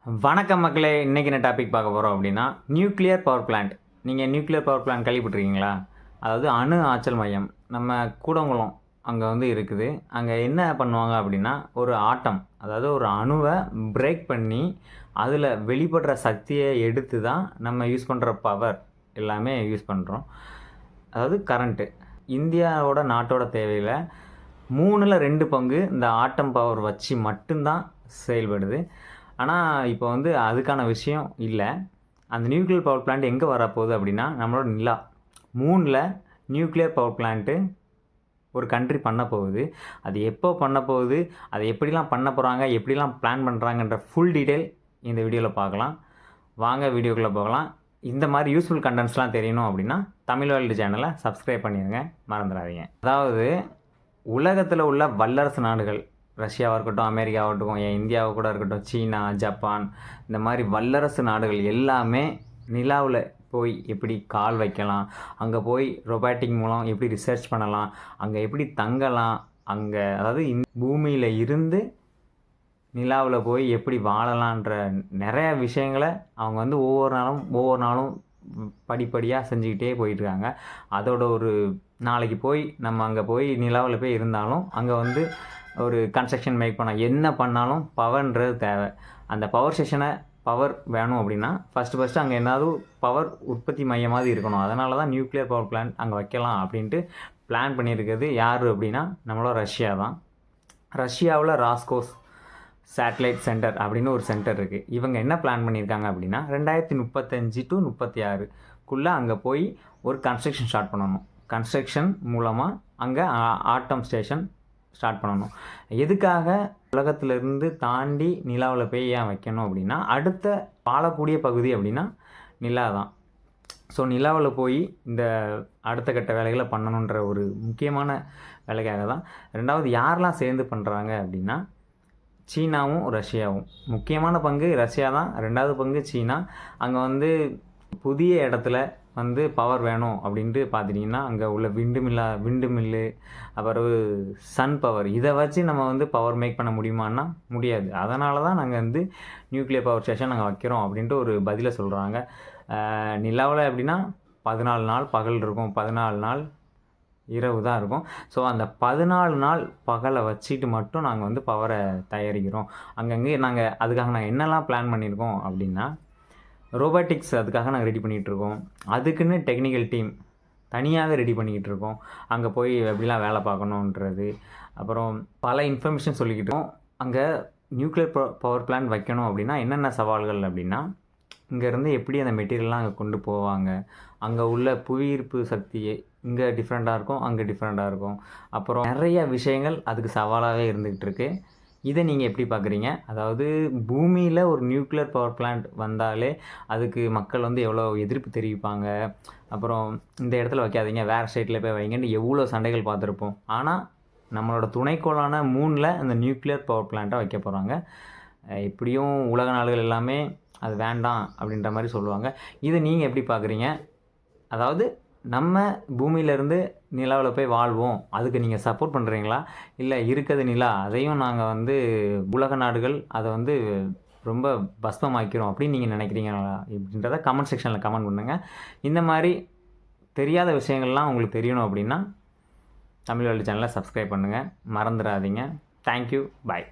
வணக்கம் மக்களே, இன்றைக்கி என்ன டாபிக் பார்க்க போகிறோம் அப்படின்னா நியூக்ளியர் பவர் பிளான்ட். நீங்கள் நியூக்ளியர் பவர் பிளான்ட் கேள்விப்பட்டிருக்கீங்களா? அதாவது அணு ஆற்றல் மையம் நம்ம கூடங்குளம் அங்கே வந்து இருக்குது. அங்கே என்ன பண்ணுவாங்க அப்படின்னா ஒரு ஆட்டம், அதாவது ஒரு அணுவை பிரேக் பண்ணி அதில் வெளிப்படுற சக்தியை எடுத்து தான் நம்ம யூஸ் பண்ணுற பவர் எல்லாமே யூஸ் பண்ணுறோம். அதாவது கரண்ட்டு இந்தியாவோட நாட்டோட தேவையில் 2 பங்கு இந்த ஆட்டம் பவர் வச்சு மட்டும்தான் செயல்படுது. ஆனால் இப்போ வந்து அதுக்கான விஷயம் இல்லை. அந்த நியூக்ளியர் பவர் பிளான்ட் எங்கே வரப்போகுது அப்படின்னா நம்மளோட நிலா, மூணில் நியூக்ளியர் பவர் பிளான்ட்டு ஒரு கண்ட்ரி பண்ண போகுது. அது எப்போ பண்ண போகுது, அதை எப்படிலாம் பண்ண போகிறாங்க, எப்படிலாம் பிளான் பண்ணுறாங்கன்ற ஃபுல் டீட்டெயில் இந்த வீடியோவில் பார்க்கலாம். வாங்க வீடியோக்குள்ளே போகலாம். இந்த மாதிரி யூஸ்ஃபுல் கண்டென்ட்ஸ்லாம் தெரியணும் அப்படின்னா தமிழ் வேர்ல்டு சேனலை சப்ஸ்கிரைப் பண்ணிடுங்க, மறந்துடாதீங்க. அதாவது உலகத்தில் உள்ள வல்லரசு நாடுகள், ரஷ்யாவாக இருக்கட்டும், அமெரிக்காவாக இருக்கட்டும், இந்தியாவாக கூட இருக்கட்டும், சீனா, ஜப்பான், இந்த மாதிரி வல்லரசு நாடுகள் எல்லாமே நிலாவில் போய் எப்படி கால் வைக்கலாம், அங்கே போய் ரொபாட்டிக் மூலம் எப்படி ரிசர்ச் பண்ணலாம், அங்கே எப்படி தங்கலாம், அங்கே அதாவது பூமியில் இருந்து நிலாவில் போய் எப்படி வாழலான்ற நிறைய விஷயங்களை அவங்க வந்து ஒவ்வொரு நாளும் படிப்படியாக செஞ்சுக்கிட்டே போயிட்டுருக்காங்க. அதோட ஒரு நாளைக்கு போய் நம்ம அங்கே போய் நிலாவில் போய் இருந்தாலும் அங்கே வந்து ஒரு கன்ஸ்ட்ரக்ஷன் மேக் என்ன பண்ணாலும் பவர்ன்றது தேவை. அந்த பவர் ஸ்டேஷனை பவர் வேணும் அப்படின்னா ஃபஸ்ட்டு அங்கே ஏதாவது பவர் உற்பத்தி மையமாவது இருக்கணும். அதனால தான் நியூக்ளியர் பவர் பிளான்ட் அங்கே வைக்கலாம் அப்படின்ட்டு பிளான் பண்ணியிருக்கிறது யார் அப்படின்னா நம்மளோட ரஷ்யா தான். ரஷ்யாவில் ராஸ்கோஸ் சேட்டலைட் சென்டர் அப்படின்னு ஒரு சென்டர் இருக்குது. இவங்க என்ன பிளான் பண்ணியிருக்காங்க அப்படின்னா 2035 to 36க்குள்ளே அங்கே போய் ஒரு கன்ஸ்ட்ரக்ஷன் ஸ்டார்ட் பண்ணணும். கன்ஸ்ட்ரக்ஷன் மூலமாக அங்கே ஆட்டம் ஸ்டேஷன் ஸ்டார்ட் பண்ணணும். எதுக்காக உலகத்திலேருந்து தாண்டி நிலாவில் போய் ஏன் வைக்கணும் அப்படின்னா அடுத்த வாழக்கூடிய பகுதி அப்படின்னா நிலா தான். ஸோ நிலாவில் போய் இந்த அடுத்த கட்ட வேலைகளை பண்ணணுன்ற ஒரு முக்கியமான வேலைக்காக தான். ரெண்டாவது யாரெல்லாம் சேர்ந்து பண்ணுறாங்க அப்படின்னா சீனாவும் ரஷ்யாவும். முக்கியமான பங்கு ரஷ்யா தான், ரெண்டாவது பங்கு சீனா. அங்கே வந்து புதிய இடத்துல வந்து பவர் வேணும் அப்படின்ட்டு பார்த்துட்டிங்கன்னா அங்கே உள்ள விண்டு மில்லு அப்புறம் சன் பவர், இதை வச்சு நம்ம வந்து பவர் மேக் பண்ண முடியுமான்னா முடியாது. அதனால தான் நாங்கள் வந்து நியூக்ளியர் பவர் ஸ்டேஷன் நாங்கள் வைக்கிறோம் அப்படின்ட்டு ஒரு பதிலை சொல்கிறாங்க. நிலாவில் எப்படின்னா 14 நாள் பகல் இருக்கும், 14 நாள் இரவு தான் இருக்கும். ஸோ அந்த 14 நாள் பகலை வச்சுட்டு மட்டும் நாங்கள் வந்து பவரை தயாரிக்கிறோம். அங்கங்கே அதுக்காக நாங்கள் என்னெல்லாம் பிளான் பண்ணியிருக்கோம் அப்படின்னா ரோபோட்டிக்ஸ் அதுக்காக நாங்கள் ரெடி பண்ணிகிட்ருக்கோம். அதுக்குன்னு டெக்னிக்கல் டீம் தனியாக ரெடி பண்ணிக்கிட்டு இருக்கோம். அங்கே போய் எப்படிலாம் வேலை பார்க்கணுன்றது, அப்புறம் பல இன்ஃபர்மேஷன் சொல்லிக்கிட்டு இருக்கோம். அங்கே நியூக்ளியர் பவர் பிளான்ட் வைக்கணும் அப்படின்னா என்னென்ன சவால்கள் அப்படின்னா இங்கேருந்து எப்படி அந்த மெட்டீரியல்லாம் அங்கே கொண்டு போவாங்க, அங்கே உள்ள புவியீர்ப்பு சக்தி இங்கே டிஃப்ரெண்ட்டாக இருக்கும், அங்கே டிஃப்ரெண்ட்டாக இருக்கும். அப்புறம் நிறைய விஷயங்கள் அதுக்கு சவாலாகவே இருந்துக்கிட்டு இருக்குது. இதை நீங்கள் எப்படி பார்க்குறீங்க? அதாவது பூமியில் ஒரு நியூக்ளியர் பவர் பிளான்ட் வந்தாலே அதுக்கு மக்கள் வந்து எவ்வளோ எதிர்ப்பு தெரிவிப்பாங்க. அப்புறம் இந்த இடத்துல வைக்காதீங்க, வேறு ஸ்டேட்டில் போய் வைங்கன்னு எவ்வளோ சண்டைகள் பார்த்துருப்போம். ஆனால் நம்மளோட துணைக்கோளான மூணில் அந்த நியூக்ளியர் பவர் பிளான்ட்டை வைக்க போகிறாங்க. இப்படியும் உலக நாடுகள் எல்லாமே அது வேண்டாம் அப்படின்ற மாதிரி சொல்லுவாங்க. இதை நீங்கள் எப்படி பார்க்குறீங்க? அதாவது நம்ம பூமியிலேருந்து நிலாவில் போய் வாழ்வோம், அதுக்கு நீங்கள் சப்போர்ட் பண்ணுறீங்களா? இல்லை இருக்கிறது நிலா, அதையும் நாங்கள் வந்து உலக நாடுகள் அதை வந்து ரொம்ப பஸ்மமாக்கிறோம் அப்படின்னு நீங்கள் நினைக்கிறீங்களா அப்படின்றத கமெண்ட் செக்ஷனில் கமெண்ட் பண்ணுங்கள். இந்த மாதிரி தெரியாத விஷயங்கள்லாம் உங்களுக்கு தெரியணும் அப்படின்னா தமிழ் வேர்ல்டு சேனலை சப்ஸ்கிரைப் பண்ணுங்கள், மறந்துடாதீங்க. தேங்க்யூ, பாய்.